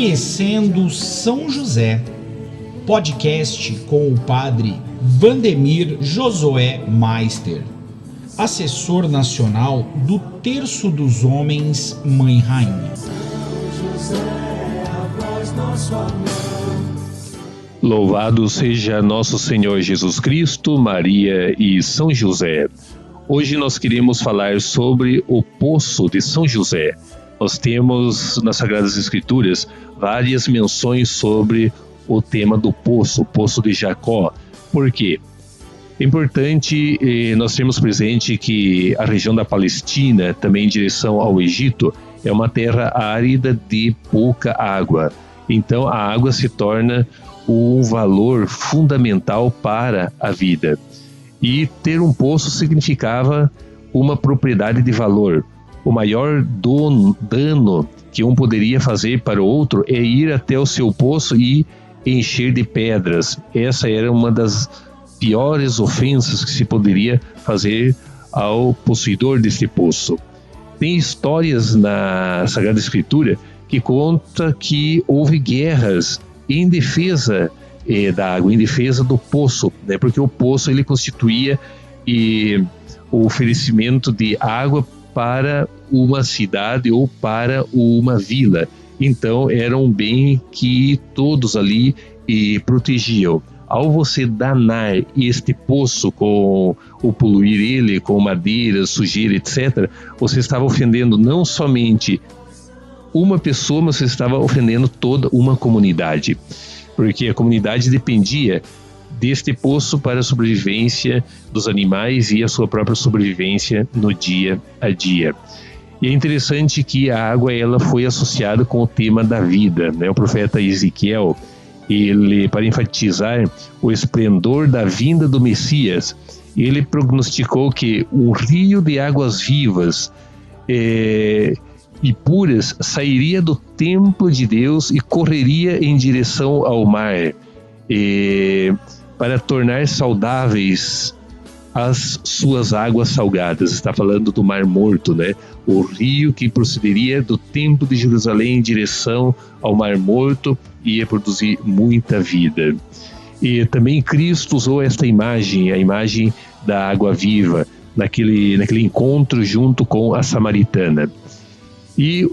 Conhecendo São José, podcast com o padre Vandemir Josué Meister, assessor nacional do Terço dos Homens Mãe Rainha. Louvado seja nosso Senhor Jesus Cristo, Maria e São José. Hoje nós queremos falar sobre o Poço de São José. Nós temos nas Sagradas Escrituras várias menções sobre o tema do poço, o Poço de Jacó. Por quê? É importante nós termos presente que a região da Palestina, também em direção ao Egito, é uma terra árida de pouca água. Então a água se torna um valor fundamental para a vida. E ter um poço significava uma propriedade de valor. O maior dano que um poderia fazer para o outro é ir até o seu poço e encher de pedras. Essa era uma das piores ofensas que se poderia fazer ao possuidor deste poço. Tem histórias na Sagrada Escritura que conta que houve guerras em defesa da água, em defesa do poço, né? Porque o poço ele constituía o oferecimento de água para uma cidade ou para uma vila. Então era um bem que todos ali protegiam. Ao você danar este poço ou poluir ele com madeira, sujeira, etc., você estava ofendendo não somente uma pessoa, mas você estava ofendendo toda uma comunidade, porque a comunidade dependia deste poço para a sobrevivência dos animais e a sua própria sobrevivência no dia a dia. E é interessante que a água ela foi associada com o tema da vida, né? O profeta Ezequiel, ele, para enfatizar o esplendor da vinda do Messias, ele prognosticou que um rio de águas vivas e puras sairia do templo de Deus e correria em direção ao mar, para tornar saudáveis as suas águas salgadas. Está falando do Mar Morto, né? O rio que procederia do templo de Jerusalém em direção ao Mar Morto ia produzir muita vida. E também Cristo usou esta imagem, a imagem da água viva, naquele encontro junto com a samaritana. E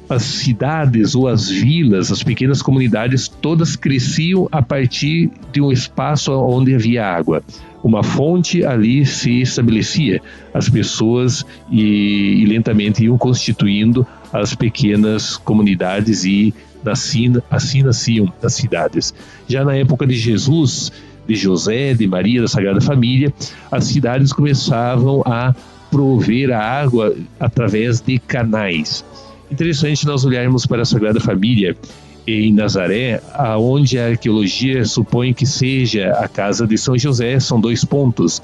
as cidades ou as vilas, as pequenas comunidades, todas cresciam a partir de um espaço onde havia água. Uma fonte ali se estabelecia. As pessoas e lentamente iam constituindo as pequenas comunidades e assim nasciam as cidades. Já na época de Jesus, de José, de Maria, da Sagrada Família, as cidades começavam a prover a água através de canais. Interessante nós olharmos para a Sagrada Família em Nazaré, aonde a arqueologia supõe que seja a casa de São José. São dois pontos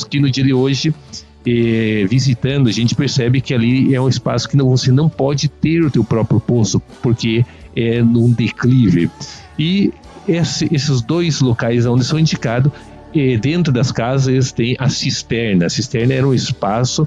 que no dia de hoje, visitando, a gente percebe que ali é um espaço que você não pode ter o teu próprio poço, porque é num declive. E esses dois locais onde são indicados, dentro das casas tem a cisterna. A cisterna era um espaço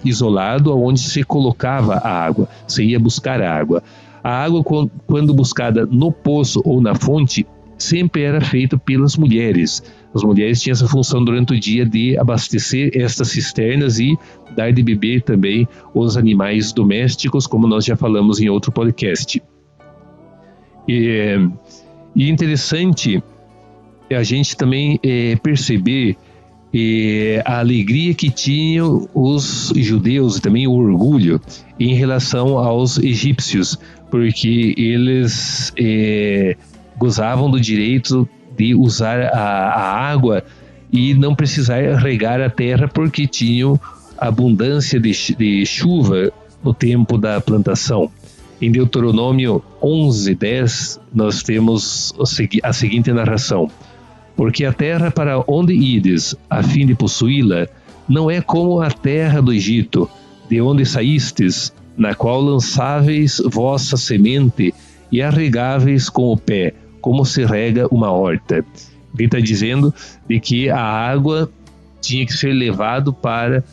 isolado onde se colocava a água, você ia buscar a água. A água, quando buscada no poço ou na fonte, sempre era feita pelas mulheres. As mulheres tinham essa função durante o dia de abastecer estas cisternas e dar de beber também os animais domésticos, como nós já falamos em outro podcast. E interessante a gente também perceber a alegria que tinham os judeus e também o orgulho em relação aos egípcios, porque eles gozavam do direito de usar a água e não precisar regar a terra, porque tinham abundância de chuva no tempo da plantação. Em Deuteronômio 11:10 nós temos a seguinte narração: porque a terra para onde ides, a fim de possuí-la, não é como a terra do Egito, de onde saístes, na qual lançáveis vossa semente e a regáveis com o pé, como se rega uma horta. Ele está dizendo de que a água tinha que ser levado para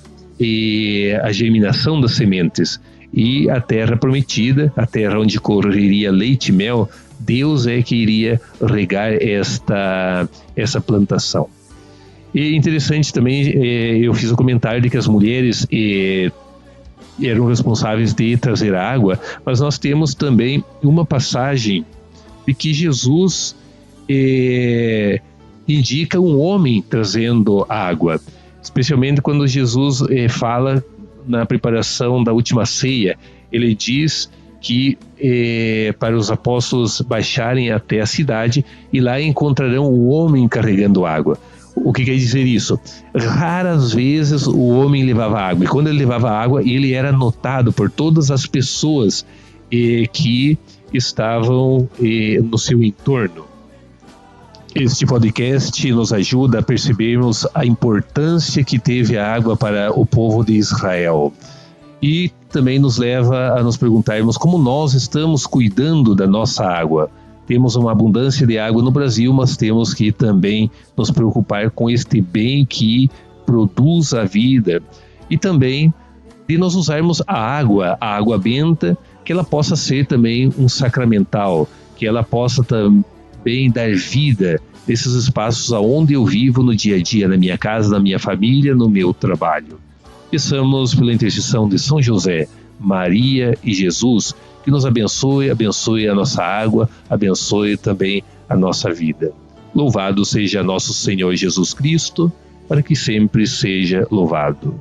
a germinação das sementes. e a terra prometida, a terra onde correria leite e mel, Deus é que iria regar essa plantação. E interessante também, eu fiz o comentário de que as mulheres eram responsáveis de trazer a água, mas nós temos também uma passagem de que Jesus indica um homem trazendo água, especialmente quando Jesus fala na preparação da última ceia. Ele diz que para os apóstolos baixarem até a cidade e lá encontrarão o homem carregando água. O que quer dizer isso? Raras vezes o homem levava água, e quando ele levava água, ele era notado por todas as pessoas que estavam no seu entorno. Este podcast nos ajuda a percebermos a importância que teve a água para o povo de Israel. E também nos leva a nos perguntarmos como nós estamos cuidando da nossa água. Temos uma abundância de água no Brasil, mas temos que também nos preocupar com este bem que produz a vida. E também de nós usarmos a água benta, que ela possa ser também um sacramental, que ela possa também dar vida nesses espaços aonde eu vivo no dia a dia, na minha casa, na minha família, no meu trabalho. Peçamos pela intercessão de São José, Maria e Jesus, que nos abençoe a nossa água, abençoe também a nossa vida. Louvado seja nosso Senhor Jesus Cristo, para que sempre seja louvado.